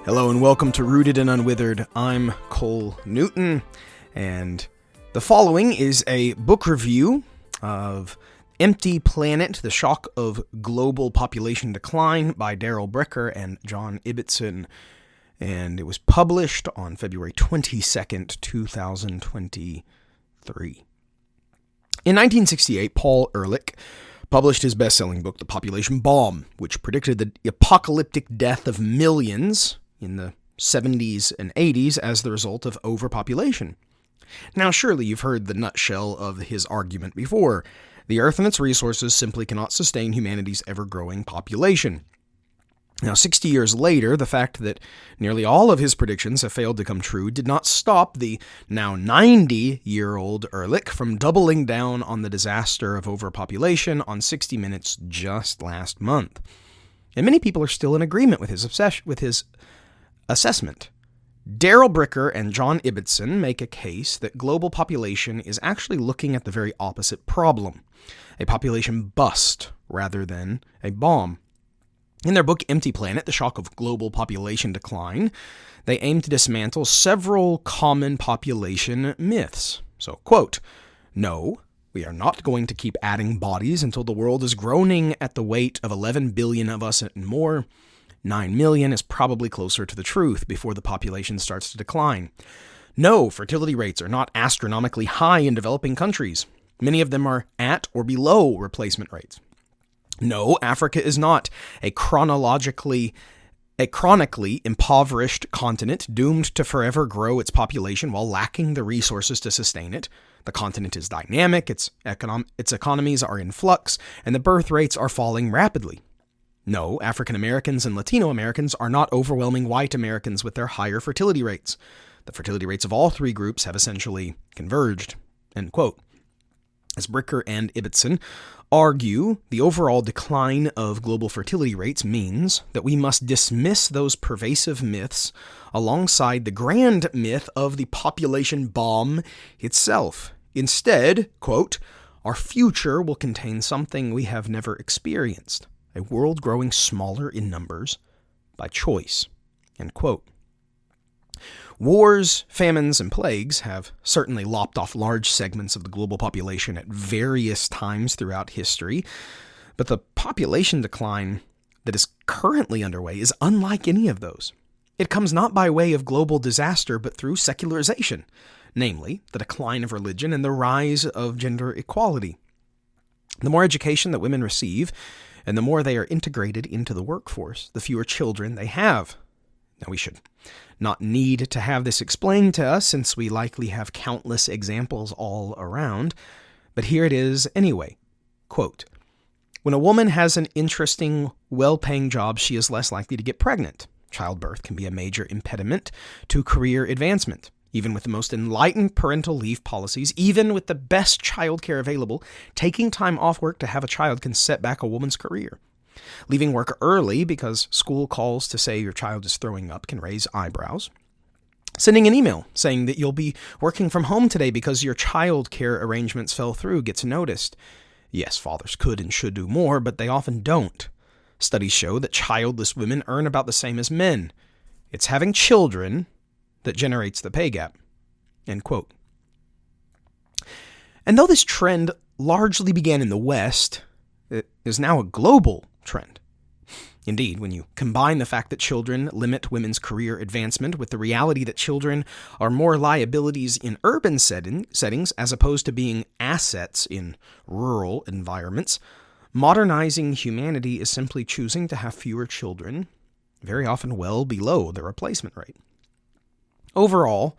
Hello and welcome to Rooted and Unwithered. I'm Cole Newton, and the following is a book review of Empty Planet, The Shock of Global Population Decline by Darrell Bricker and John Ibbitson, and it was published on February 22nd, 2023. In 1968, Paul Ehrlich published his best-selling book, The Population Bomb, which predicted the apocalyptic death of millions in the 70s and 80s as the result of overpopulation. Now, surely you've heard the nutshell of his argument before. The Earth and its resources simply cannot sustain humanity's ever-growing population. Now, 60 years later, the fact that nearly all of his predictions have failed to come true did not stop the now 90-year-old Ehrlich from doubling down on the disaster of overpopulation on 60 Minutes just last month. And many people are still in agreement with his assessment. Darrell Bricker and John Ibbitson make a case that global population is actually looking at the very opposite problem, a population bust rather than a bomb. In their book Empty Planet, The Shock of Global Population Decline, they aim to dismantle several common population myths. So, quote, "No, we are not going to keep adding bodies until the world is groaning at the weight of 11 billion of us and more. 9 million is probably closer to the truth before the population starts to decline. No, fertility rates are not astronomically high in developing countries. Many of them are at or below replacement rates. No, Africa is not a chronically impoverished continent doomed to forever grow its population while lacking the resources to sustain it. The continent is dynamic, its economies are in flux, and the birth rates are falling rapidly. No, African Americans and Latino Americans are not overwhelming white Americans with their higher fertility rates. The fertility rates of all three groups have essentially converged." End quote. As Bricker and Ibbitson argue, the overall decline of global fertility rates means that we must dismiss those pervasive myths alongside the grand myth of the population bomb itself. Instead, quote, "Our future will contain something we have never experienced. A world growing smaller in numbers by choice." End quote. Wars, famines, and plagues have certainly lopped off large segments of the global population at various times throughout history, but the population decline that is currently underway is unlike any of those. It comes not by way of global disaster, but through secularization, namely, the decline of religion and the rise of gender equality. The more education that women receive, and the more they are integrated into the workforce, the fewer children they have. Now, we should not need to have this explained to us, since we likely have countless examples all around, but here it is anyway. Quote, "When a woman has an interesting, well-paying job, she is less likely to get pregnant. Childbirth can be a major impediment to career advancement. Even with the most enlightened parental leave policies, even with the best childcare available, taking time off work to have a child can set back a woman's career. Leaving work early because school calls to say your child is throwing up can raise eyebrows. Sending an email saying that you'll be working from home today because your childcare arrangements fell through gets noticed. Yes, fathers could and should do more, but they often don't. Studies show that childless women earn about the same as men. It's having children that generates the pay gap." End quote. And though this trend largely began in the West, it is now a global trend. Indeed, when you combine the fact that children limit women's career advancement with the reality that children are more liabilities in urban settings as opposed to being assets in rural environments, modernizing humanity is simply choosing to have fewer children, very often well below the replacement rate. Overall,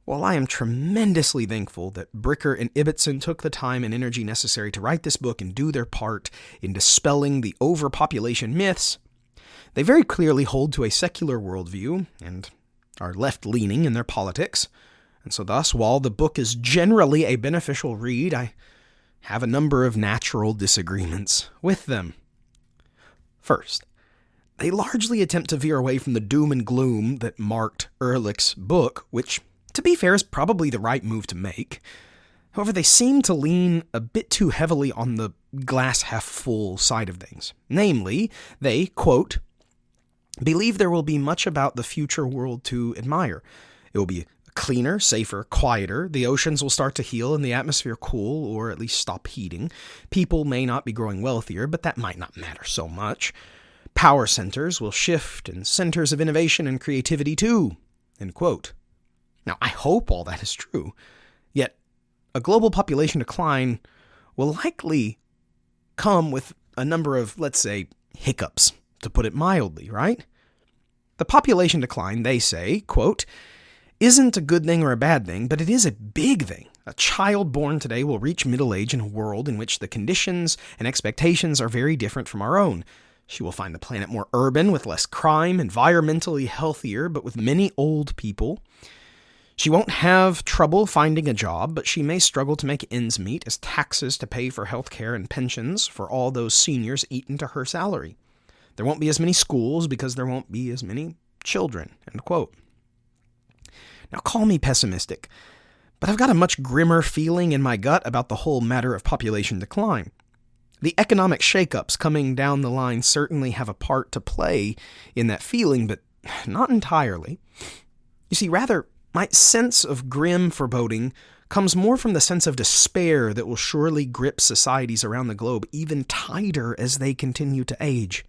while I am tremendously thankful that Bricker and Ibbitson took the time and energy necessary to write this book and do their part in dispelling the overpopulation myths, they very clearly hold to a secular worldview and are left-leaning in their politics. And so thus, while the book is generally a beneficial read, I have a number of natural disagreements with them. First, they largely attempt to veer away from the doom and gloom that marked Ehrlich's book, which, to be fair, is probably the right move to make. However, they seem to lean a bit too heavily on the glass half full side of things. Namely, they, quote, believe there will be much about the future world to admire. It will be cleaner, safer, quieter. The oceans will start to heal and the atmosphere cool, or at least stop heating. People may not be growing wealthier, but that might not matter so much. Power centers will shift, and centers of innovation and creativity too." End quote. Now, I hope all that is true. Yet, a global population decline will likely come with a number of, let's say, hiccups, to put it mildly, right? The population decline, they say, quote, "isn't a good thing or a bad thing, but it is a big thing. A child born today will reach middle age in a world in which the conditions and expectations are very different from our own. She will find the planet more urban, with less crime, environmentally healthier, but with many old people. She won't have trouble finding a job, but she may struggle to make ends meet as taxes to pay for health care and pensions for all those seniors eat into her salary. There won't be as many schools because there won't be as many children." End quote. Now, call me pessimistic, but I've got a much grimmer feeling in my gut about the whole matter of population decline. The economic shakeups coming down the line certainly have a part to play in that feeling, but not entirely. You see, rather, my sense of grim foreboding comes more from the sense of despair that will surely grip societies around the globe even tighter as they continue to age.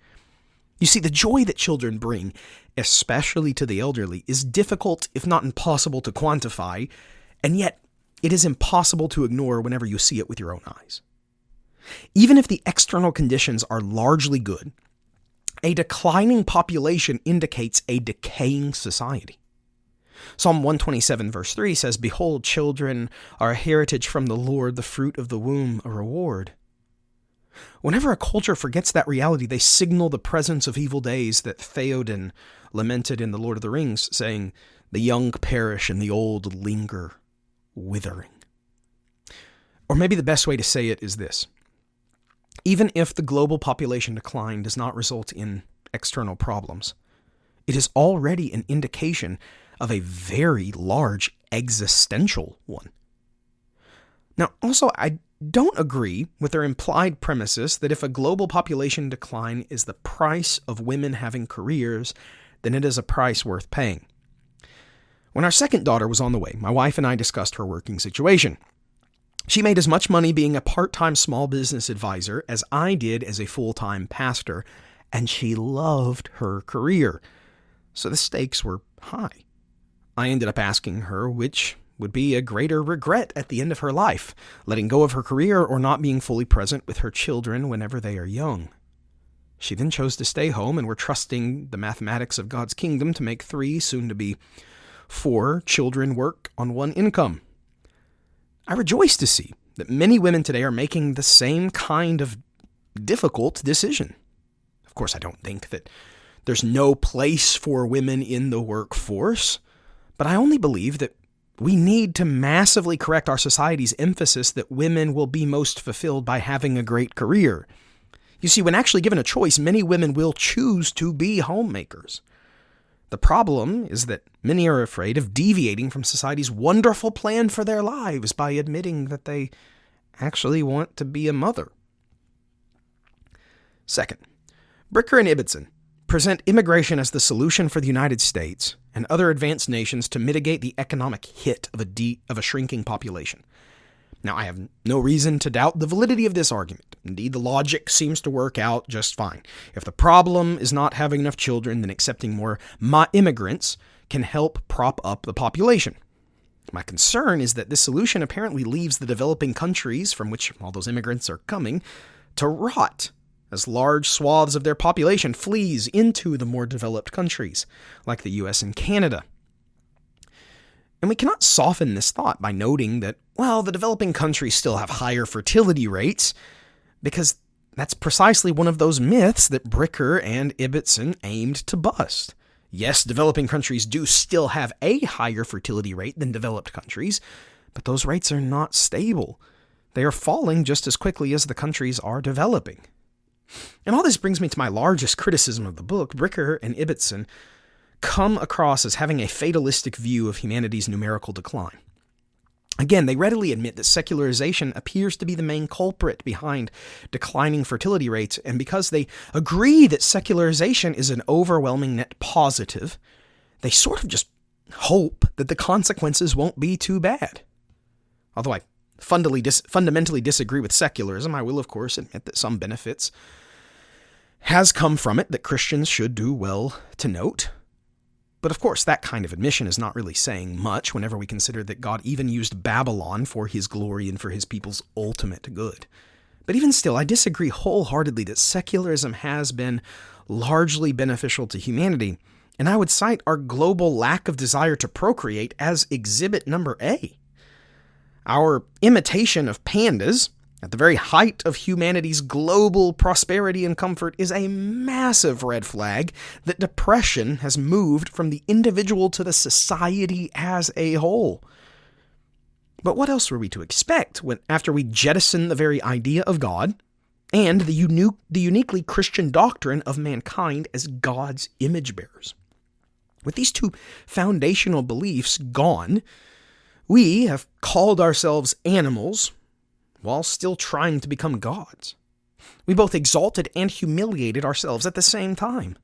You see, the joy that children bring, especially to the elderly, is difficult, if not impossible, to quantify, and yet it is impossible to ignore whenever you see it with your own eyes. Even if the external conditions are largely good, a declining population indicates a decaying society. Psalm 127 verse 3 says, "Behold, children are a heritage from the Lord, the fruit of the womb a reward." Whenever a culture forgets that reality, they signal the presence of evil days that Theoden lamented in The Lord of the Rings, saying, "The young perish and the old linger, withering." Or maybe the best way to say it is this. Even if the global population decline does not result in external problems, it is already an indication of a very large existential one. Now, also, I don't agree with their implied premises that if a global population decline is the price of women having careers, then it is a price worth paying. When our second daughter was on the way, my wife and I discussed her working situation. She made as much money being a part-time small business advisor as I did as a full-time pastor, and she loved her career. So the stakes were high. I ended up asking her which would be a greater regret at the end of her life, letting go of her career or not being fully present with her children whenever they are young. She then chose to stay home, and we're trusting the mathematics of God's kingdom to make 3, soon to be 4, children work on one income. I rejoice to see that many women today are making the same kind of difficult decision. Of course, I don't think that there's no place for women in the workforce, but I only believe that we need to massively correct our society's emphasis that women will be most fulfilled by having a great career. You see, when actually given a choice, many women will choose to be homemakers. The problem is that many are afraid of deviating from society's wonderful plan for their lives by admitting that they actually want to be a mother. Second, Bricker and Ibbotson present immigration as the solution for the United States and other advanced nations to mitigate the economic hit of a shrinking population. Now, I have no reason to doubt the validity of this argument. Indeed, the logic seems to work out just fine. If the problem is not having enough children, then accepting more immigrants can help prop up the population. My concern is that this solution apparently leaves the developing countries from which all those immigrants are coming to rot, as large swaths of their population flees into the more developed countries, like the US and Canada. And we cannot soften this thought by noting that, well, the developing countries still have higher fertility rates, because that's precisely one of those myths that Bricker and Ibbotson aimed to bust. Yes, developing countries do still have a higher fertility rate than developed countries, but those rates are not stable. They are falling just as quickly as the countries are developing. And all this brings me to my largest criticism of the book. Bricker and Ibbotson come across as having a fatalistic view of humanity's numerical decline. Again, they readily admit that secularization appears to be the main culprit behind declining fertility rates, and because they agree that secularization is an overwhelming net positive, they sort of just hope that the consequences won't be too bad. Although I fundamentally disagree with secularism, I will of course admit that some benefits has come from it that Christians should do well to note. But of course, that kind of admission is not really saying much whenever we consider that God even used Babylon for his glory and for his people's ultimate good. But even still, I disagree wholeheartedly that secularism has been largely beneficial to humanity, and I would cite our global lack of desire to procreate as exhibit number A. Our imitation of pandas, at the very height of humanity's global prosperity and comfort, is a massive red flag that depression has moved from the individual to the society as a whole. But what else were we to expect after we jettison the very idea of God and the uniquely Christian doctrine of mankind as God's image bearers? With these two foundational beliefs gone, we have called ourselves animals while still trying to become gods. We both exalted and humiliated ourselves at the same time.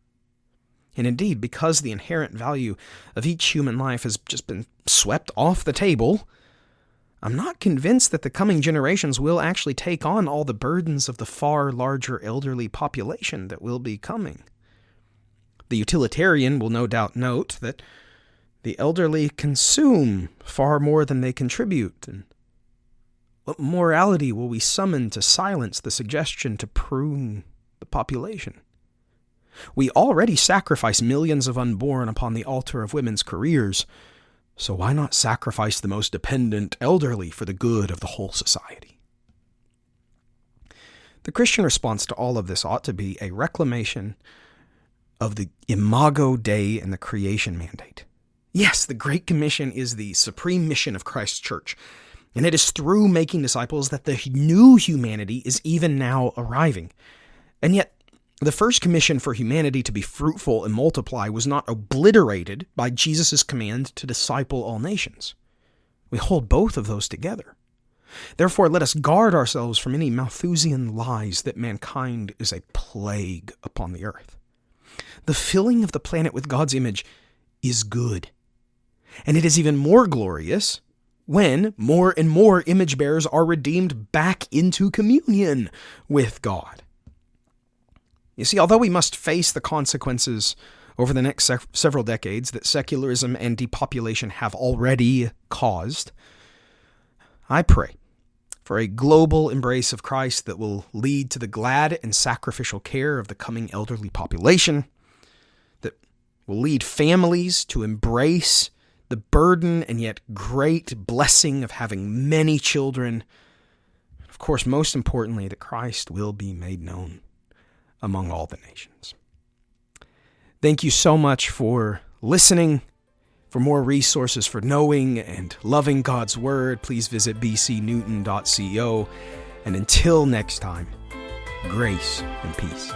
And indeed, because the inherent value of each human life has just been swept off the table, I'm not convinced that the coming generations will actually take on all the burdens of the far larger elderly population that will be coming. The utilitarian will no doubt note that the elderly consume far more than they contribute, and what morality will we summon to silence the suggestion to prune the population? We already sacrifice millions of unborn upon the altar of women's careers, so why not sacrifice the most dependent elderly for the good of the whole society? The Christian response to all of this ought to be a reclamation of the Imago Dei and the creation mandate. Yes, the Great Commission is the supreme mission of Christ's church, and it is through making disciples that the new humanity is even now arriving. And yet, the first commission for humanity to be fruitful and multiply was not obliterated by Jesus' command to disciple all nations. We hold both of those together. Therefore, let us guard ourselves from any Malthusian lies that mankind is a plague upon the earth. The filling of the planet with God's image is good. And it is even more glorious when more and more image bearers are redeemed back into communion with God. You see, although we must face the consequences over the next several decades that secularism and depopulation have already caused, I pray for a global embrace of Christ that will lead to the glad and sacrificial care of the coming elderly population, that will lead families to embrace the burden and yet great blessing of having many children. Of course, most importantly, that Christ will be made known among all the nations. Thank you so much for listening. For more resources for knowing and loving God's Word, please visit bcnewton.co. And until next time, grace and peace.